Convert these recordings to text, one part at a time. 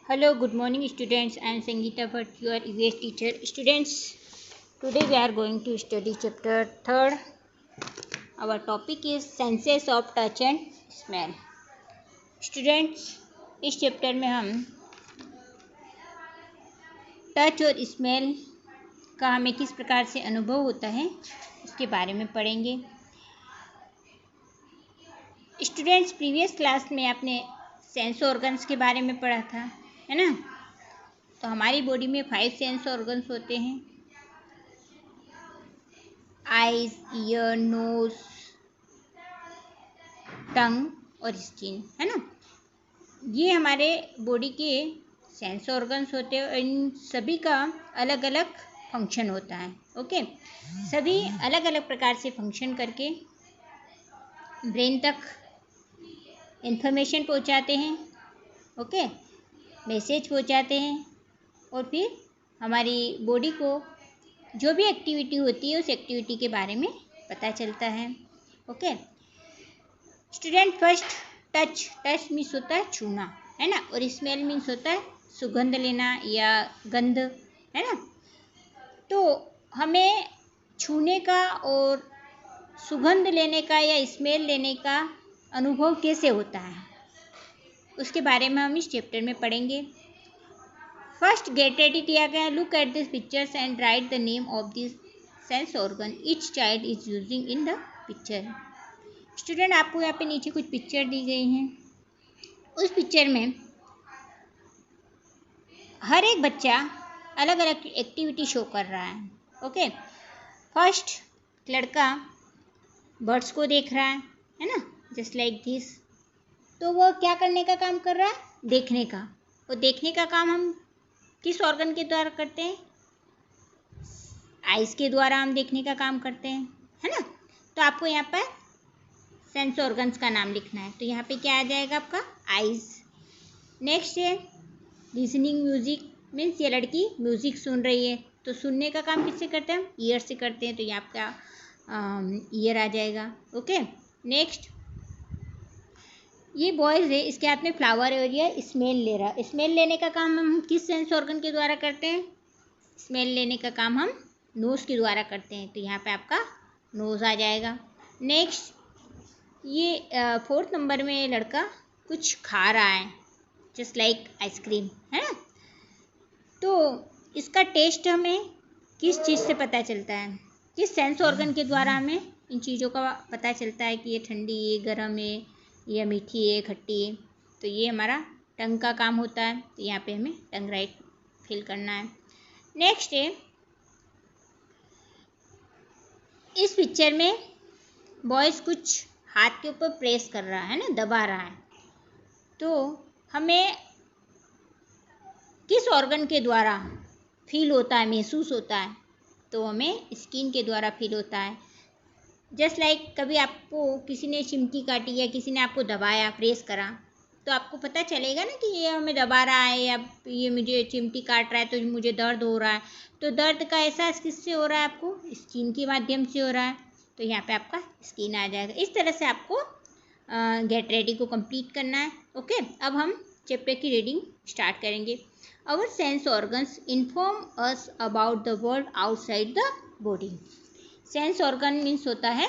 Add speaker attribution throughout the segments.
Speaker 1: Hello, good morning students. I am Sangeeta Bhatt, your EVS teacher. Students, today we are going to study chapter 3rd. Our topic is senses of touch and smell. Students, इस chapter में हम touch और smell का हमें किस प्रकार से अनुभव होता है उसके बारे में पढ़ेंगे। स्टूडेंट्स, प्रीवियस क्लास में आपने सेंस ऑर्गन्स के बारे में पढ़ा था, है ना। तो हमारी बॉडी में 5 सेंस ऑर्गन्स होते हैं, आइज, ईयर, नोज, टंग और स्किन, है ना। ये हमारे बॉडी के सेंस ऑर्गन्स होते हैं और इन सभी का अलग अलग फंक्शन होता है। ओके, सभी अलग अलग प्रकार से फंक्शन करके ब्रेन तक इंफॉर्मेशन पहुंचाते हैं। ओके, मैसेज पहुंचाते हैं और फिर हमारी बॉडी को जो भी एक्टिविटी होती है उस एक्टिविटी के बारे में पता चलता है। Okay student, first touch means होता है छूना, है ना, और स्मेल मीन्स होता है सुगंध लेना या गंध, है ना। तो हमें छूने का और सुगंध लेने का या स्मेल लेने का अनुभव कैसे होता है उसके बारे में हम इस चैप्टर में पढ़ेंगे। फर्स्ट गेट रेडी किया गया, look at this pictures and right the name of this sense organ each child is using in the picture. Student, आपको यहाँ पे नीचे कुछ पिक्चर दी गई हैं। उस पिक्चर में हर एक बच्चा अलग अलग एक्टिविटी शो कर रहा है। ओके, फर्स्ट लड़का बर्ड्स को देख रहा है ना, जस्ट लाइक दिस। तो वो क्या करने का काम कर रहा है? देखने का। और देखने का काम हम किस ऑर्गन के द्वारा करते हैं? आइज़ के द्वारा हम देखने का काम करते हैं, है ना। तो आपको यहाँ पर सेंस ऑर्गन्स का नाम लिखना है। तो यहाँ पे क्या आ जाएगा आपका? आइज़। नेक्स्ट है लिसनिंग म्यूजिक, मीन्स ये लड़की म्यूजिक सुन रही है। तो सुनने का काम किससे करते हैं? हम ईयर से करते हैं। तो ये आपका ईयर आ जाएगा। ओके, नेक्स्ट ये बॉयज़ है, इसके हाथ में फ्लावर है और ये स्मेल ले रहा है। स्मेल लेने का काम हम किस सेंस ऑर्गन के द्वारा करते हैं? स्मेल लेने का काम हम नोज़ के द्वारा करते हैं। तो यहाँ पे आपका नोज़ आ जाएगा। नेक्स्ट ये 4th नंबर में लड़का कुछ खा रहा है, जस्ट लाइक आइसक्रीम, है ना। तो इसका टेस्ट हमें किस चीज़ से पता चलता है? किस सेंस ऑर्गन के द्वारा हमें इन चीज़ों का पता चलता है कि ये ठंडी है, गर्म है, या मीठी है, खट्टी है। तो ये हमारा टंग का काम होता है। तो यहाँ पे हमें टंग राइट फिल करना है। नेक्स्ट है इस पिक्चर में बॉयज़ कुछ हाथ के ऊपर प्रेस कर रहा है ना, दबा रहा है। तो हमें किस ऑर्गन के द्वारा फील होता है, महसूस होता है? तो हमें स्किन के द्वारा फील होता है। जस्ट लाइक कभी आपको किसी ने चिमटी काटी या किसी ने आपको दबाया, प्रेस करा, तो आपको पता चलेगा ना कि ये हमें दबा रहा है या ये मुझे चिमटी काट रहा है तो मुझे दर्द हो रहा है। तो दर्द का एहसास किससे हो रहा है? आपको स्किन के माध्यम से हो रहा है। तो यहाँ पे आपका स्किन आ जाएगा। इस तरह से आपको गेट रेडी को कंप्लीट करना है। ओके, अब हम चैप्टर की रीडिंग स्टार्ट करेंगे। Our sense organs inform us about the world outside the body. Sense organ means होता है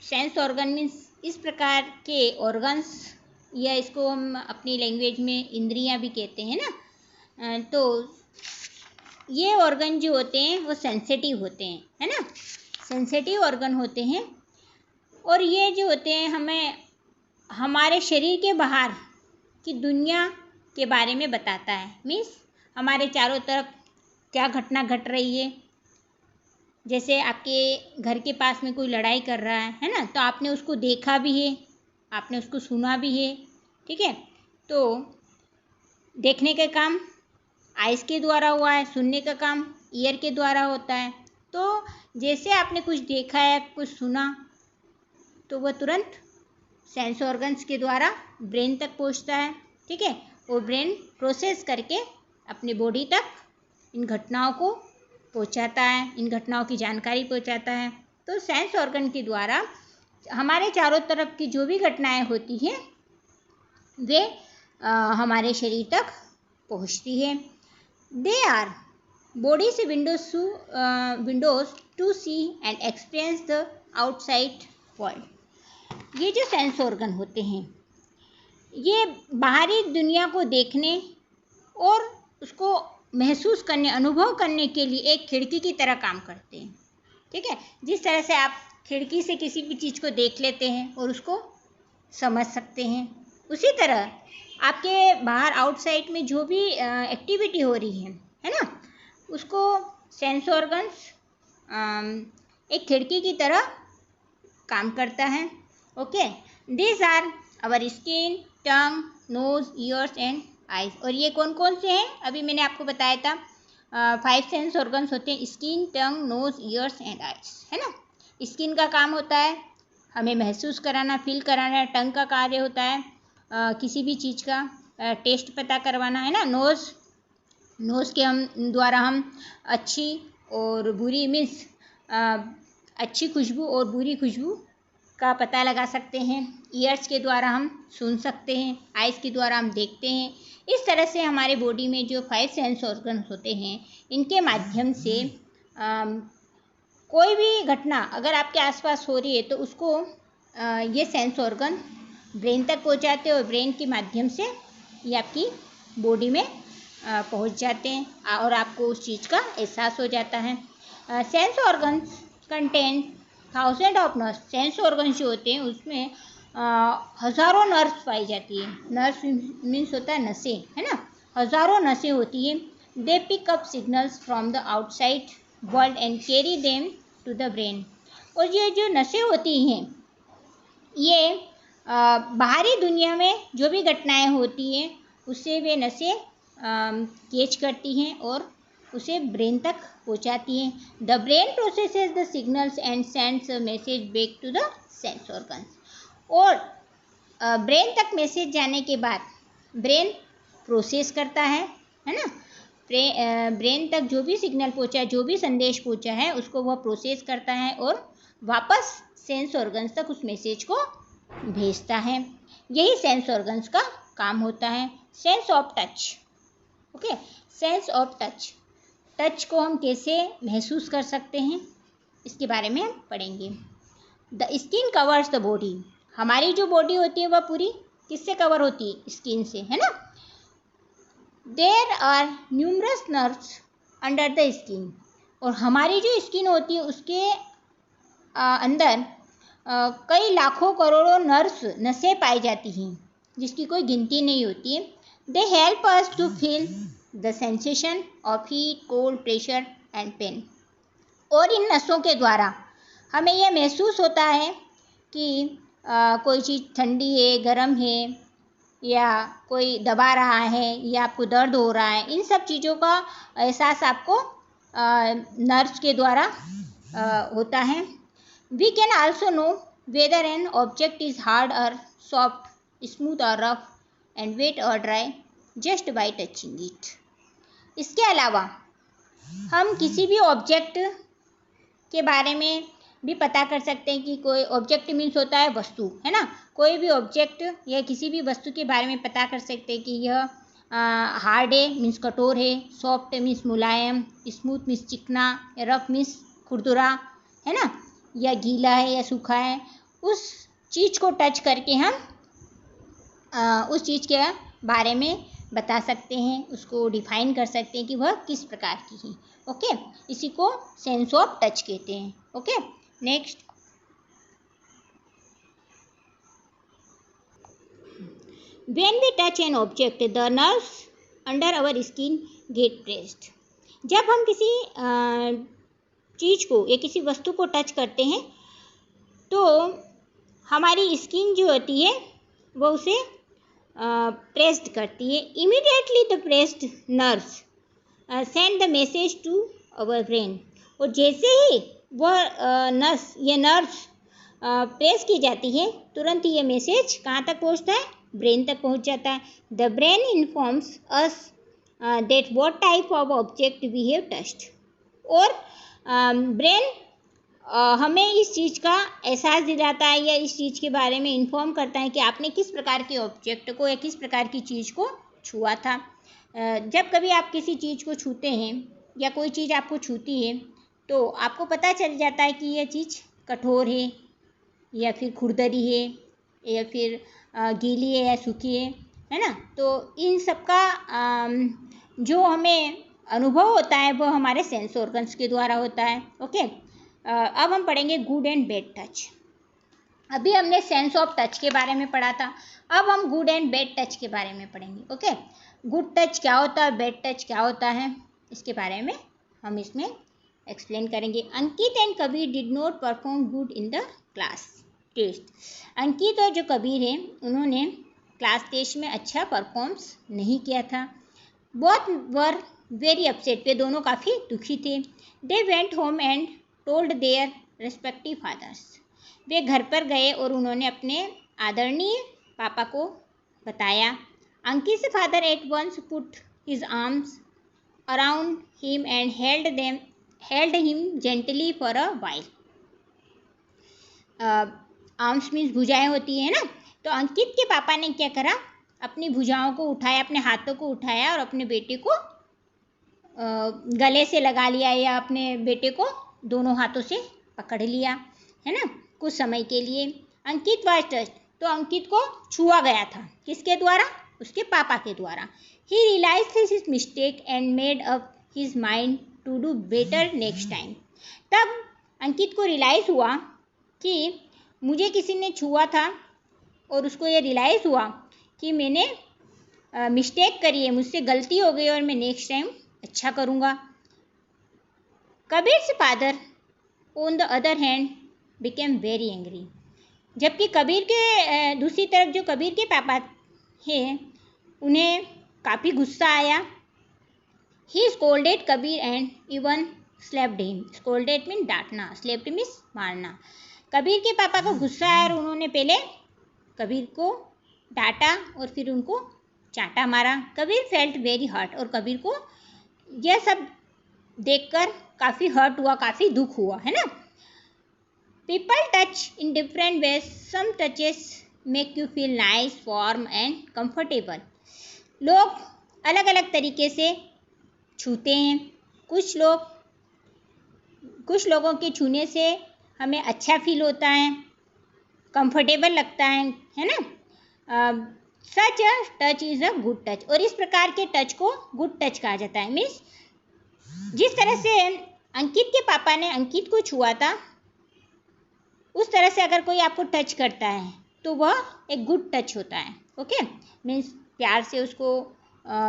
Speaker 1: सेंस ऑर्गन मीन्स इस प्रकार के ऑर्गन्स, या इसको हम अपनी लैंग्वेज में इंद्रियां भी कहते हैं ना। तो ये ऑर्गन जो होते हैं वो सेंसिटिव होते हैं, है ना। सेंसिटिव ऑर्गन होते हैं और ये जो होते हैं हमें हमारे शरीर के बाहर की दुनिया के बारे में बताता है। मीन्स हमारे चारों तरफ क्या घटना घट रही है। जैसे आपके घर के पास में कोई लड़ाई कर रहा है ना, तो आपने उसको देखा भी है, आपने उसको सुना भी है, ठीक है। तो देखने का काम आइज़ के द्वारा हुआ है, सुनने का काम ईयर के द्वारा होता है। तो जैसे आपने कुछ देखा है, कुछ सुना, तो वह तुरंत सेंस ऑर्गन्स के द्वारा ब्रेन तक पहुंचता है, ठीक है। और ब्रेन प्रोसेस करके अपनी बॉडी तक इन घटनाओं को पहुंचाता है, इन घटनाओं की जानकारी पहुंचाता है। तो सेंस ऑर्गन के द्वारा हमारे चारों तरफ की जो भी घटनाएं होती हैं वे हमारे शरीर तक पहुंचती है। They are bodies windows to see and experience the outside world। ये जो सेंस ऑर्गन होते हैं ये बाहरी दुनिया को देखने और उसको महसूस करने, अनुभव करने के लिए एक खिड़की की तरह काम करते हैं। ठीक है, जिस तरह से आप खिड़की से किसी भी चीज़ को देख लेते हैं और उसको समझ सकते हैं, उसी तरह आपके बाहर आउटसाइड में जो भी एक्टिविटी हो रही है ना, उसको सेंस ऑर्गन्स एक खिड़की की तरह काम करता है। Okay, this are our skin, tongue, nose, ears and eyes. और ये कौन कौन से हैं? अभी मैंने आपको बताया था 5 सेंस ऑर्गन्स होते हैं, skin, tongue, nose, ears and eyes, है ना। स्किन का काम होता है हमें महसूस कराना, फील कराना। टंग का कार्य होता है किसी भी चीज़ का टेस्ट पता करवाना, है ना। नोज़ के द्वारा हम अच्छी और बुरी मीन्स अच्छी खुशबू और बुरी खुशबू का पता लगा सकते हैं। ईयर्स के द्वारा हम सुन सकते हैं, आइज़ के द्वारा हम देखते हैं। इस तरह से हमारे बॉडी में जो 5 सेंस ऑर्गन्स होते हैं, इनके माध्यम से कोई भी घटना अगर आपके आसपास हो रही है तो उसको ये सेंस ऑर्गन ब्रेन तक पहुंचाते हैं और ब्रेन के माध्यम से ये आपकी बॉडी में पहुंच जाते हैं और आपको उस चीज़ का एहसास हो जाता है। Sense organs contain thousand of nerves. Sense organs जो होते हैं उसमें हज़ारों नर्व्स पाई जाती है। नर्व्स मीन्स होता है नसें, है ना। हज़ारों नसें होती हैं। They pick up signals from the outside world and carry them to the brain. और ये जो नसें होती हैं ये बाहरी दुनिया में जो भी घटनाएं होती हैं उससे वे नसें कैच करती हैं और उसे ब्रेन तक पहुंचाती हैं। The brain processes the signals and sends a message back to the sense organs. और ब्रेन तक मैसेज जाने के बाद ब्रेन प्रोसेस करता है ना। ब्रेन तक जो भी सिग्नल पहुंचा है, जो भी संदेश पहुंचा है, उसको वह प्रोसेस करता है और वापस सेंस ऑर्गन्स तक उस मैसेज को भेजता है। यही सेंस ऑर्गन्स का काम होता है। Sense of touch. Okay, sense of touch. Touch को हम कैसे महसूस कर सकते हैं इसके बारे में हम पढ़ेंगे। The skin covers the body. हमारी जो बॉडी होती है वह पूरी किससे कवर होती है? स्किन से, है ना। There are numerous nerves under the skin. और हमारी जो स्किन होती है उसके अंदर कई लाखों करोड़ों नर्व्स, नसें पाई जाती हैं जिसकी कोई गिनती नहीं होती है। They help us to feel the sensation of heat, cold, pressure and pain. और इन नसों के द्वारा हमें यह महसूस होता है कि कोई चीज़ ठंडी है, गर्म है, या कोई दबा रहा है, या आपको दर्द हो रहा है। इन सब चीज़ों का एहसास आपको नर्व्स के द्वारा होता है। We can also know whether an object is hard और सॉफ्ट, स्मूथ और रफ एंड वेट और dry just by touching it. इसके अलावा हम किसी भी ऑब्जेक्ट के बारे में भी पता कर सकते हैं कि कोई ऑब्जेक्ट मीन्स होता है वस्तु, है ना। कोई भी ऑब्जेक्ट या किसी भी वस्तु के बारे में पता कर सकते हैं कि यह हार्ड है मीन्स कठोर है, सॉफ्ट मीन्स मुलायम, स्मूथ मीन्स चिकना, रफ मीन्स खुरदुरा, है ना, या गीला है या सूखा है। उस चीज़ को टच करके हम उस चीज़ के बारे में बता सकते हैं, उसको डिफाइन कर सकते हैं कि वह किस प्रकार की है। ओके, इसी को सेंस ऑफ टच कहते हैं। Okay, next, when we touch an object the nerves under our skin get pressed. जब हम किसी चीज़ को या किसी वस्तु को टच करते हैं तो हमारी स्किन जो होती है वो उसे प्रेस्ड करती है। Immediately the pressed nerves send the message to our brain. और जैसे ही वह नर्व्स प्रेस की जाती है तुरंत ही ये मैसेज कहाँ तक पहुँचता है? ब्रेन तक पहुँच जाता है। The brain informs us that what type of object we have touched. और ब्रेन हमें इस चीज़ का एहसास दिलाता है या इस चीज़ के बारे में इन्फॉर्म करता है कि आपने किस प्रकार के ऑब्जेक्ट को या किस प्रकार की चीज़ को छुआ था। जब कभी आप किसी चीज़ को छूते हैं या कोई चीज़ आपको छूती है तो आपको पता चल जाता है कि यह चीज़ कठोर है या फिर खुरदरी है या फिर गीली है या सूखी है ना। तो इन सब का जो हमें अनुभव होता है वो हमारे सेंस ऑर्गन्स के द्वारा होता है। ओके, अब हम पढ़ेंगे गुड एंड बैड टच। अभी हमने सेंस ऑफ टच के बारे में पढ़ा था, अब हम गुड एंड बैड टच के बारे में पढ़ेंगे। ओके, गुड टच क्या होता है, बैड टच क्या होता है, इसके बारे में हम इसमें एक्सप्लेन करेंगे। Ankit and Kabir did not perform good in the class test. Ankit और जो कबीर हैं उन्होंने क्लास टेस्ट में अच्छा परफॉर्म्स नहीं किया था। बोथ वर वेरी अपसेट, वे दोनों काफ़ी दुखी थे। They went home and told their respective fathers, वे घर पर गए और उन्होंने अपने आदरणीय पापा को बताया। अंकित से father at once put his arms around him and held him gently for a while. Arms means भुजाएं होती है ना। तो अंकित के पापा ने क्या करा, अपनी भुजाओं को उठाया, अपने हाथों को उठाया और अपने बेटे को गले से लगा लिया या अपने बेटे को दोनों हाथों से पकड़ लिया, है ना, कुछ समय के लिए। अंकित वाज टच्ड, तो अंकित को छुआ गया था, किसके द्वारा, उसके पापा के द्वारा। He realised his mistake and made up his mind to do better next time. तब अंकित को रियलाइज़ हुआ कि मुझे किसी ने छुआ था और उसको ये रियलाइज़ हुआ कि मैंने मिस्टेक करी है, मुझसे गलती हो गई और मैं नेक्स्ट टाइम अच्छा करूँगा। कबीर से father on the other hand became very angry, जबकि कबीर के दूसरी तरफ जो कबीर के पापा हैं उन्हें काफ़ी गुस्सा आया। He scolded Kabir and even slapped him. Scolded mean डांटना, स्लैप्ड मीन्स मारना। कबीर के पापा को गुस्सा आया और उन्होंने पहले कबीर को डांटा और फिर उनको चांटा मारा। कबीर फेल्ट वेरी हर्ट, और कबीर को यह सब देखकर काफ़ी हर्ट हुआ, काफ़ी दुख हुआ, है ना। People touch in different ways, some touches make you feel nice, warm and comfortable. लोग अलग अलग तरीके से छूते हैं। कुछ लोगों के छूने से हमें अच्छा फील होता है, कंफर्टेबल लगता है ना। Such a touch is a good touch, और इस प्रकार के टच को गुड टच कहा जाता है। मीन्स जिस तरह से अंकित के पापा ने अंकित को छुआ था, उस तरह से अगर कोई आपको टच करता है तो वह एक गुड टच होता है। ओके, मीन्स प्यार से उसको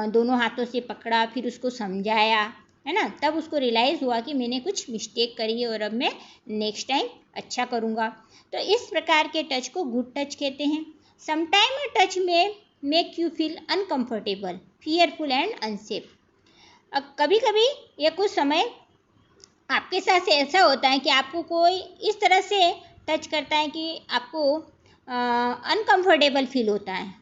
Speaker 1: दोनों हाथों से पकड़ा, फिर उसको समझाया, है ना, तब उसको रियलाइज़ हुआ कि मैंने कुछ मिस्टेक करी है और अब मैं नेक्स्ट टाइम अच्छा करूँगा। तो इस प्रकार के टच को गुड टच कहते हैं। समटाइम अ टच में make you feel uncomfortable, fearful and unsafe. अब कभी कभी या कुछ समय आपके साथ से ऐसा होता है कि आपको कोई इस तरह से टच करता है कि आपको अनकम्फर्टेबल फील होता है,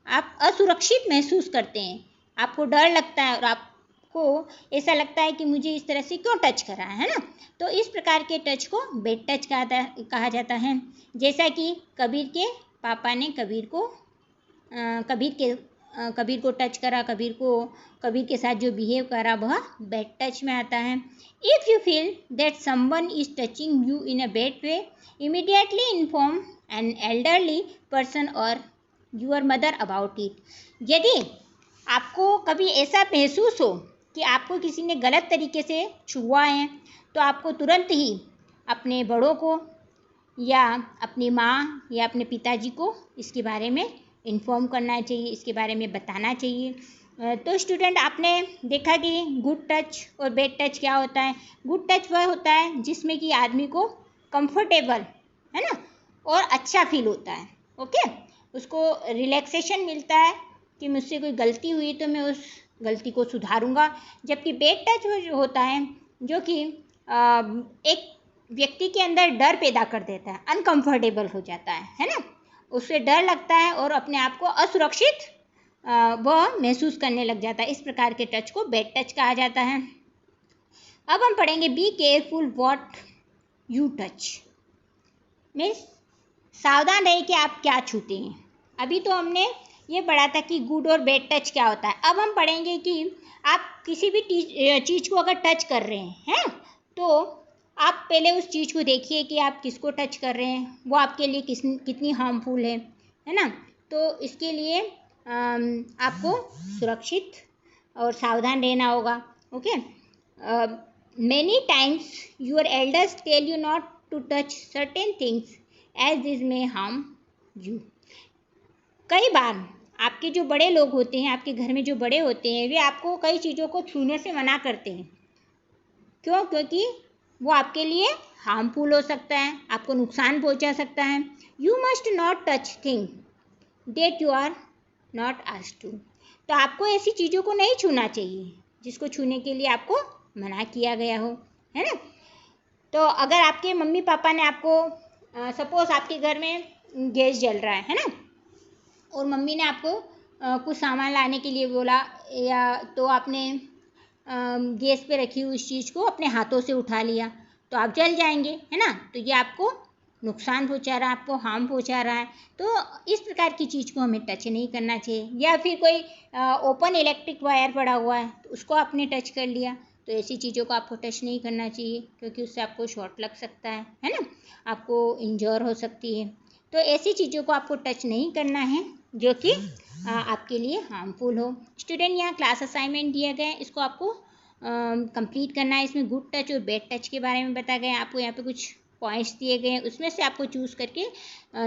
Speaker 1: आप असुरक्षित महसूस करते हैं, आपको डर लगता है और आपको ऐसा लगता है कि मुझे इस तरह से क्यों टच करा है ना। तो इस प्रकार के टच को बैड टच कहा जाता है। जैसा कि कबीर के पापा ने कबीर को टच करा, कबीर के साथ जो बिहेव करा वह बैड टच में आता है। If you feel that someone is touching you in a bad way, immediately inform an elderly person और योर मदर अबाउट इट। यदि आपको कभी ऐसा महसूस हो कि आपको किसी ने गलत तरीके से छुआ है तो आपको तुरंत ही अपने बड़ों को या अपनी माँ या अपने पिताजी को इसके बारे में इन्फॉर्म करना चाहिए, इसके बारे में बताना चाहिए। तो स्टूडेंट, आपने देखा कि गुड टच और बैड टच क्या होता है। गुड टच वह होता है जिसमें कि आदमी को कंफर्टेबल, है ना, और अच्छा फील होता है। ओके, उसको रिलैक्सेशन मिलता है कि मुझसे कोई गलती हुई तो मैं उस गलती को सुधारूंगा। जबकि बैड टच होता है जो कि एक व्यक्ति के अंदर डर पैदा कर देता है, अनकंफर्टेबल हो जाता है ना, उससे डर लगता है और अपने आप को असुरक्षित वह महसूस करने लग जाता है। इस प्रकार के टच को बैड टच कहा जाता है। अब हम पढ़ेंगे be careful what you touch. Means सावधान रहे कि आप क्या छूते हैं। अभी तो हमने ये पढ़ा था कि गुड और बैड टच क्या होता है। अब हम पढ़ेंगे कि आप किसी भी चीज़ को अगर टच कर रहे हैं तो आप पहले उस चीज़ को देखिए कि आप किसको टच कर रहे हैं, वो आपके लिए कितनी हार्मफुल है ना। तो इसके लिए आपको सुरक्षित और सावधान रहना होगा। Okay, many times your elders tell you not to touch certain things as this may harm you. कई बार आपके जो बड़े लोग होते हैं, आपके घर में जो बड़े होते हैं, वे आपको कई चीज़ों को छूने से मना करते हैं। क्यों? क्योंकि वो आपके लिए हार्मफुल हो सकता है, आपको नुकसान पहुंचा सकता है। You must not touch thing that you are not asked to. तो आपको ऐसी चीज़ों को नहीं छूना चाहिए जिसको छूने के लिए आपको मना किया गया हो, है ना। तो अगर आपके मम्मी पापा ने आपको सपोज आपके घर में गैस जल रहा है ना, और मम्मी ने आपको कुछ सामान लाने के लिए बोला, या तो आपने गैस पे रखी हुई उस चीज़ को अपने हाथों से उठा लिया, तो आप जल जाएंगे, है ना। तो ये आपको नुकसान पहुंचा रहा है, आपको हार्म पहुंचा रहा है। तो इस प्रकार की चीज़ को हमें टच नहीं करना चाहिए। या फिर कोई ओपन इलेक्ट्रिक वायर पड़ा हुआ है तो उसको आपने टच कर लिया, तो ऐसी चीज़ों को आपको टच नहीं करना चाहिए, क्योंकि उससे आपको शॉर्ट लग सकता है ना, आपको इंजर हो सकती है। तो ऐसी चीज़ों को आपको टच नहीं करना है जो कि आपके लिए हार्मफुल हो। स्टूडेंट, यहाँ क्लास असाइनमेंट दिया गया है, इसको आपको कंप्लीट करना है। इसमें गुड टच और बैड टच के बारे में बताया गया है। आपको यहाँ पे कुछ पॉइंट्स दिए गए हैं, उसमें से आपको चूज़ करके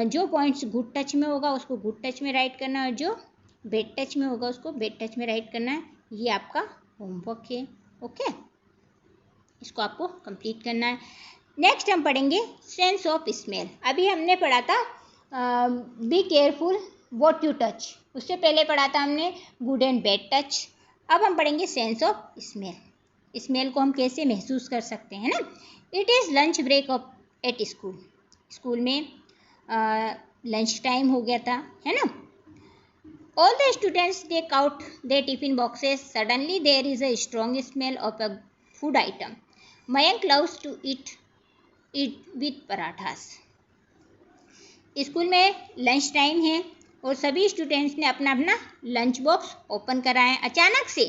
Speaker 1: जो पॉइंट्स गुड टच में होगा उसको गुड टच में राइट करना है, और जो बैड टच में होगा उसको बैड टच में राइट करना है। ये आपका होमवर्क है। ओके, इसको आपको कंप्लीट करना है। नेक्स्ट हम पढ़ेंगे सेंस ऑफ स्मेल। अभी हमने पढ़ा था be careful what you touch, उससे पहले पढ़ा था हमने गुड एंड बैड टच। अब हम पढ़ेंगे सेंस ऑफ स्मेल। स्मेल को हम कैसे महसूस कर सकते हैं ना। It is lunch break of at school. School में लंच टाइम हो गया था, है ना। All the students take out their tiffin boxes. Suddenly there is a strong smell of a food item. Mayank loves to eat with parathas. School में lunch time है और सभी स्टूडेंट्स ने अपना अपना लंच बॉक्स ओपन करा है। अचानक से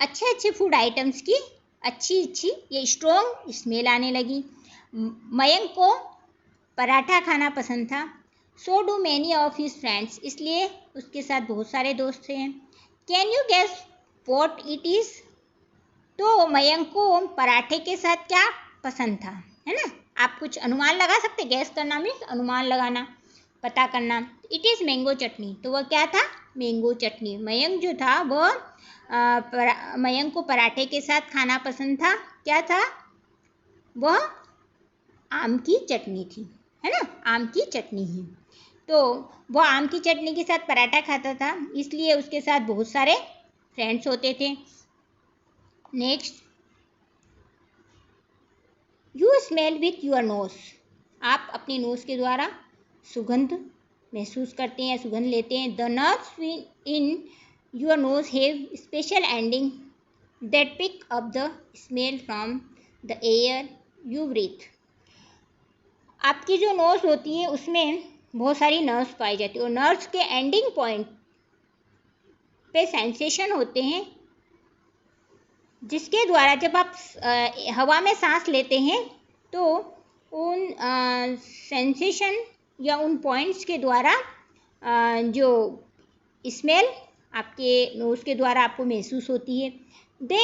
Speaker 1: अच्छे अच्छे फूड आइटम्स की अच्छी ये स्ट्रॉन्ग स्मेल आने लगी। मयंक को पराठा खाना पसंद था। So do many of his friends, इसलिए उसके साथ बहुत सारे दोस्त हैं। Can you guess what it is. तो मयंक को पराठे के साथ क्या पसंद था, है ना। आप कुछ अनुमान लगा सकते। गैस करना मीन्स अनुमान लगाना, पता करना। इट इज़ मैंगो चटनी। तो वह क्या था, मैंगो चटनी। मयंक जो था वह मयंक को पराठे के साथ खाना पसंद था। क्या था वह, आम की चटनी थी, है ना, आम की चटनी ही। तो वह आम की चटनी के साथ पराठा खाता था, इसलिए उसके साथ बहुत सारे फ्रेंड्स होते थे। Next, you smell with your nose. आप अपने नोज के द्वारा सुगंध महसूस करते हैं, सुगंध लेते हैं। The nerves in your nose have special ending that pick up the smell from the air you breathe. आपकी जो नोज होती है उसमें बहुत सारी नर्व्स पाई जाती है, और नर्व्स के एंडिंग पॉइंट पे सेंसेशन होते हैं, जिसके द्वारा जब आप हवा में सांस लेते हैं तो उन सेंसेशन या उन पॉइंट्स के द्वारा जो स्मेल आपके नोज के द्वारा आपको महसूस होती है। They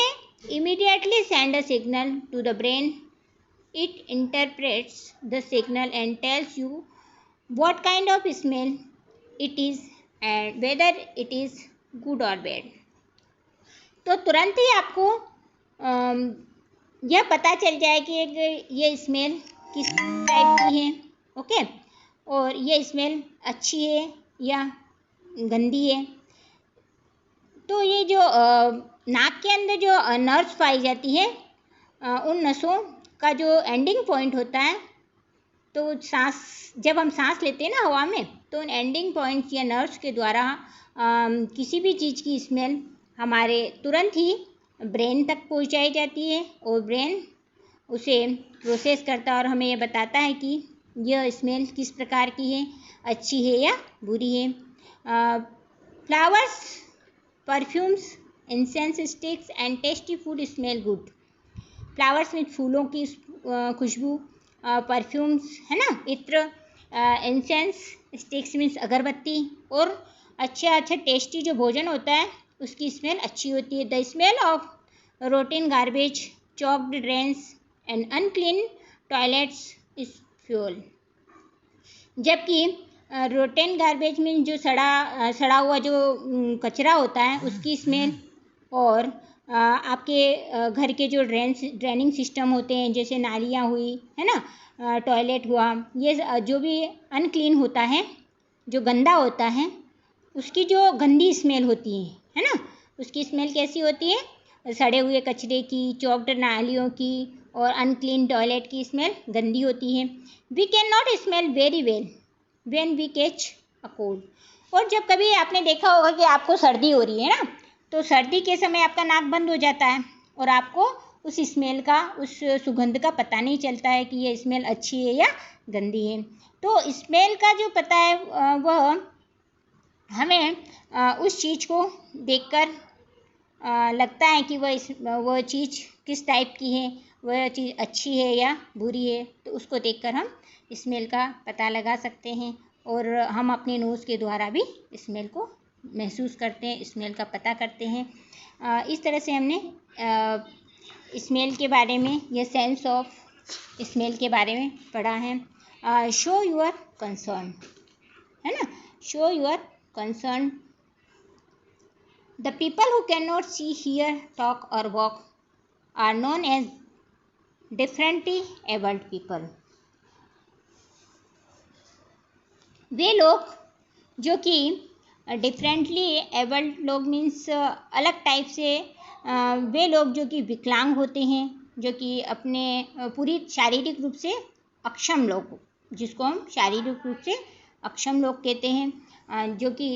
Speaker 1: immediately send a signal to the brain. It interprets the signal and tells you what kind of smell it is and whether it is good or bad. तो तुरंत ही आपको यह पता चल जाए कि ये स्मेल किस टाइप की है। ओके, और ये स्मेल अच्छी है या गंदी है। तो ये जो नाक के अंदर जो नर्व्स पाई जाती है, उन नसों का जो एंडिंग पॉइंट होता है, तो सांस जब हम सांस लेते हैं ना हवा में, तो उन एंडिंग पॉइंट्स या नर्व्स के द्वारा किसी भी चीज़ की स्मेल हमारे तुरंत ही ब्रेन तक पहुंचाई जाती है, और ब्रेन उसे प्रोसेस करता है और हमें ये बताता है कि यह स्मेल किस प्रकार की है, अच्छी है या बुरी है। Flowers, perfumes, incense sticks and tasty food smell good. Flowers means फूलों की खुशबू, परफ्यूम्स है ना, इत्र, इंसेंस स्टिक्स मीन्स अगरबत्ती, और अच्छा टेस्टी जो भोजन होता है उसकी स्मेल अच्छी होती है। The smell of rotten garbage, choked drains and unclean toilets is fuel. जबकि रोटन गार्बेज मीन्स जो सड़ा हुआ जो कचरा होता है उसकी स्मेल, और आपके घर के जो ड्रेनिंग सिस्टम होते हैं जैसे नालियाँ हुई है ना, टॉयलेट हुआ, ये जो भी अनक्लीन होता है, जो गंदा होता है, उसकी जो गंदी स्मेल होती है ना, उसकी स्मेल कैसी होती है, सड़े हुए कचरे की, चॉक्ड नालियों की और अनक्लीन टॉयलेट की स्मेल गंदी होती है। We can not smell very well when we catch a cold. और जब कभी आपने देखा होगा कि आपको सर्दी हो रही है ना, तो सर्दी के समय आपका नाक बंद हो जाता है और आपको उस स्मेल का, उस सुगंध का पता नहीं चलता है कि ये स्मेल अच्छी है या गंदी है। तो स्मेल का जो पता है वह हमें उस चीज़ को देखकर लगता है कि वह चीज़ किस टाइप की है, वह चीज़ अच्छी है या बुरी है, तो उसको देखकर हम स्मेल का पता लगा सकते हैं। और हम अपने नोज़ के द्वारा भी स्मेल को महसूस करते हैं, स्मेल का पता करते हैं। इस तरह से हमने स्मेल के बारे में या सेंस ऑफ स्मेल के बारे में पढ़ा है। शो योर कंसर्न, है ना, show your concern. The people who cannot see, hear, talk or walk are known as differently abled people. वे लोग जो कि डिफरेंटली एबल्ड लोग मीन्स अलग टाइप से, वे लोग जो कि विकलांग होते हैं, जो कि अपने पूरी शारीरिक रूप से अक्षम लोग, जिसको हम शारीरिक रूप से अक्षम लोग कहते हैं, जो कि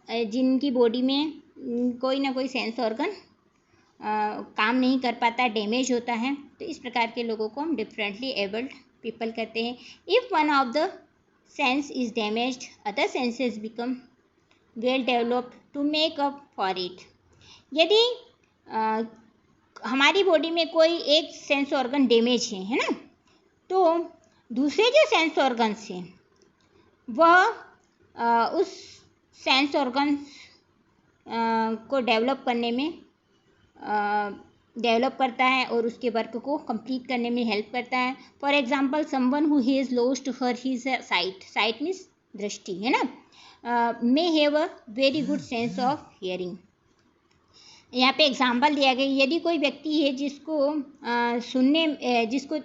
Speaker 1: जिनकी बॉडी में कोई ना कोई सेंस ऑर्गन काम नहीं कर पाता, डैमेज होता है, तो इस प्रकार के लोगों को हम डिफरेंटली एबल्ड पीपल कहते हैं। If one of the sense is damaged, other senses become well developed to make up for it. यदि हमारी बॉडी में कोई एक सेंस ऑर्गन डैमेज है ना, तो दूसरे जो सेंस ऑर्गन्स हैं वह उस सेंस ऑर्गन को डेवलप करने में डेवलप करता है और उसके वर्क को कंप्लीट करने में हेल्प करता है। For example, someone who has lost her his site means दृष्टि, है ना, may have a very good sense of hearing. यहाँ पे एग्जांपल दिया गया, यदि कोई व्यक्ति है जिसको जिसको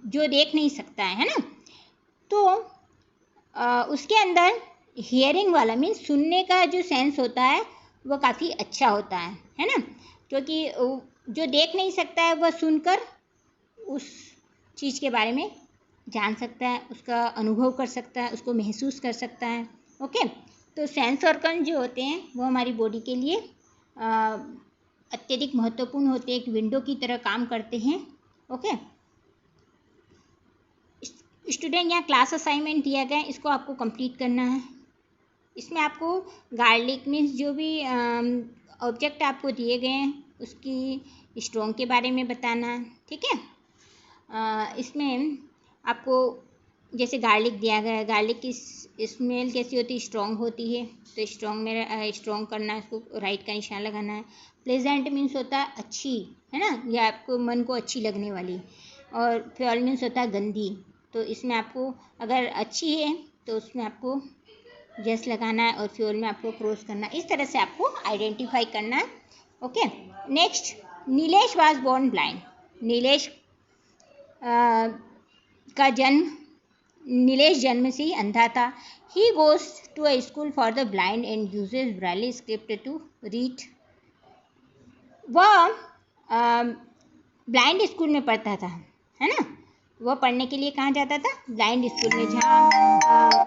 Speaker 1: जो देख नहीं सकता है ना, तो उसके अंदर हियरिंग वाला मीन्स सुनने का जो सेंस होता है वह काफ़ी अच्छा होता है ना, क्योंकि जो देख नहीं सकता है वह सुनकर उस चीज़ के बारे में जान सकता है, उसका अनुभव कर सकता है, उसको महसूस कर सकता है। ओके, तो सेंस ऑर्गन जो होते हैं वो हमारी बॉडी के लिए अत्यधिक महत्वपूर्ण होते हैं, एक विंडो की तरह काम करते हैं। ओके स्टूडेंट, यहाँ क्लास असाइनमेंट दिया गया है, इसको आपको कंप्लीट करना है। इसमें आपको गार्लिक मीन्स जो भी ऑब्जेक्ट आपको दिए गए हैं उसकी स्ट्रॉन्ग के बारे में बताना है, ठीक है। इसमें आपको जैसे गार्लिक दिया गया है, गार्लिक की स्मेल कैसी होती है, स्ट्रॉन्ग होती है, तो स्ट्रॉन्ग करना है, इसको राइट का निशान लगाना है। प्लेजेंट मीन्स होता है अच्छी, है ना, या आपको मन को अच्छी लगने वाली, और फ्यूल मीन्स होता है गंदी, तो इसमें आपको अगर अच्छी है तो उसमें आपको यस लगाना है और फ्यूल में आपको क्रॉस करना है। इस तरह से आपको आइडेंटिफाई करना है। Okay, next, Nilesh was born blind. Nilesh जन्म से ही अंधा था। He goes to a school for the blind and uses braille script to read. वह ब्लाइंड स्कूल में पढ़ता था, है ना, वह पढ़ने के लिए कहाँ जाता था, ब्लाइंड स्कूल में, जहाँ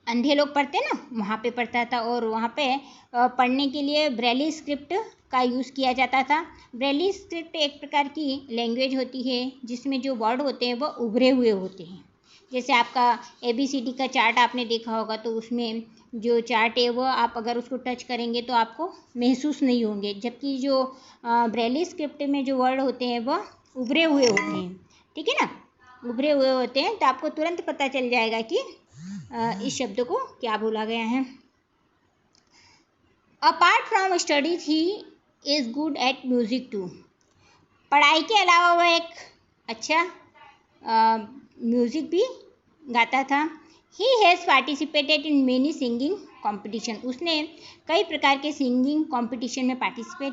Speaker 1: अंधे लोग पढ़ते ना, वहाँ पे पढ़ता था। और वहाँ पे पढ़ने के लिए ब्रेली स्क्रिप्ट का यूज़ किया जाता था। ब्रेली स्क्रिप्ट एक प्रकार की लैंग्वेज होती है जिसमें जो वर्ड होते हैं वो उभरे हुए होते हैं। जैसे आपका ABCD का चार्ट आपने देखा होगा, तो उसमें जो चार्ट है वो आप अगर उसको टच करेंगे तो आपको महसूस नहीं होंगे, जबकि जो ब्रेली स्क्रिप्ट में जो वर्ड होते हैं वो उभरे हुए होते हैं। ठीक है ना, उभरे हुए होते हैं, तो आपको तुरंत पता चल जाएगा कि इस शब्द को क्या बोला गया है। Apart from studies he is good at music too. पढ़ाई के अलावा वह एक अच्छा म्यूज़िक भी गाता था। He has participated in many singing competition. उसने कई प्रकार के सिंगिंग कॉम्पिटिशन में पार्टिसिपेट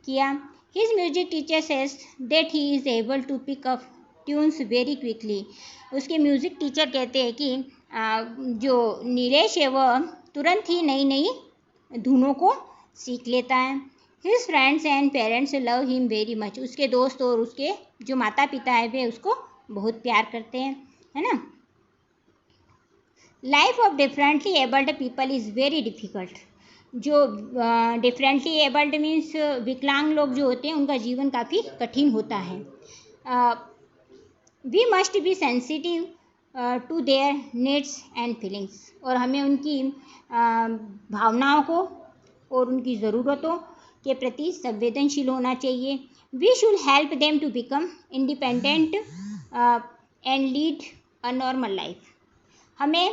Speaker 1: किया। His music teacher says that he is able to pick up tunes very quickly. उसके म्यूज़िक टीचर कहते हैं कि जो नीलेश है वह तुरंत ही नई नई धुनों को सीख लेता है। His friends and parents love him very much. उसके दोस्त और उसके जो माता पिता है वे उसको बहुत प्यार करते हैं, है ना। Life of differently abled people is very difficult. जो डिफरेंटली एबल्ड मीन्स विकलांग लोग जो होते हैं उनका जीवन काफ़ी कठिन होता है। We must be sensitive to their needs and feelings. और हमें उनकी भावनाओं को और उनकी ज़रूरतों के प्रति संवेदनशील होना चाहिए। We should help them to become independent and lead a normal life. हमें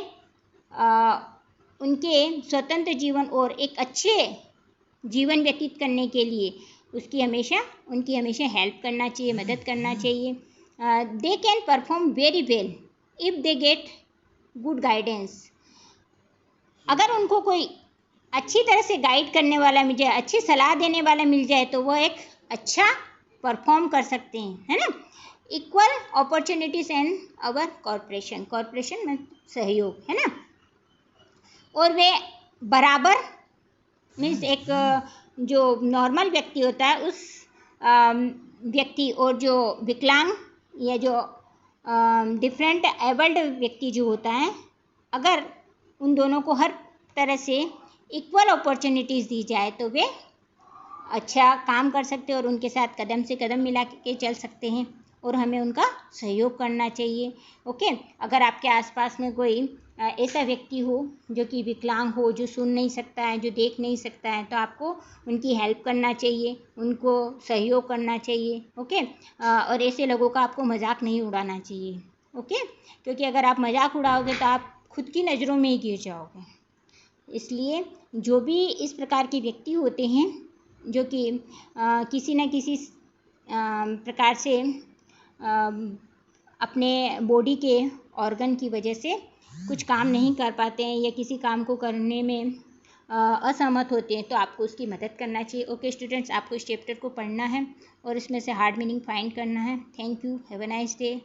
Speaker 1: उनके स्वतंत्र जीवन और एक अच्छे जीवन व्यतीत करने के लिए उनकी हमेशा हेल्प करना चाहिए, मदद करना चाहिए। They can perform very well if they get good guidance. अगर उनको कोई अच्छी तरह से गाइड करने वाला मिल जाए, अच्छी सलाह देने वाला मिल जाए, तो वह एक अच्छा परफॉर्म कर सकते हैं, है ना। Equal opportunities and our corporation में सहयोग, है ना। और वे बराबर मीन्स एक जो नॉर्मल व्यक्ति होता है उस व्यक्ति और जो विकलांग या जो डिफरेंट एबल्ड व्यक्ति जो होता है, अगर उन दोनों को हर तरह से इक्वल अपॉर्चुनिटीज़ दी जाए तो वे अच्छा काम कर सकते हैं और उनके साथ कदम से कदम मिला के चल सकते हैं और हमें उनका सहयोग करना चाहिए। ओके, अगर आपके आसपास में कोई ऐसा व्यक्ति हो जो कि विकलांग हो, जो सुन नहीं सकता है, जो देख नहीं सकता है, तो आपको उनकी हेल्प करना चाहिए, उनको सहयोग करना चाहिए। ओके, और ऐसे लोगों का आपको मजाक नहीं उड़ाना चाहिए। ओके, क्योंकि अगर आप मजाक उड़ाओगे तो आप खुद की नज़रों में ही गिर जाओगे। इसलिए जो भी इस प्रकार के व्यक्ति होते हैं जो कि किसी न किसी प्रकार से अपने बॉडी के ऑर्गन की वजह से कुछ काम नहीं कर पाते हैं या किसी काम को करने में असहमत होते हैं, तो आपको उसकी मदद करना चाहिए। ओके स्टूडेंट्स, आपको इस चैप्टर को पढ़ना है और इसमें से हार्ड मीनिंग फाइंड करना है। Thank you, have a nice day.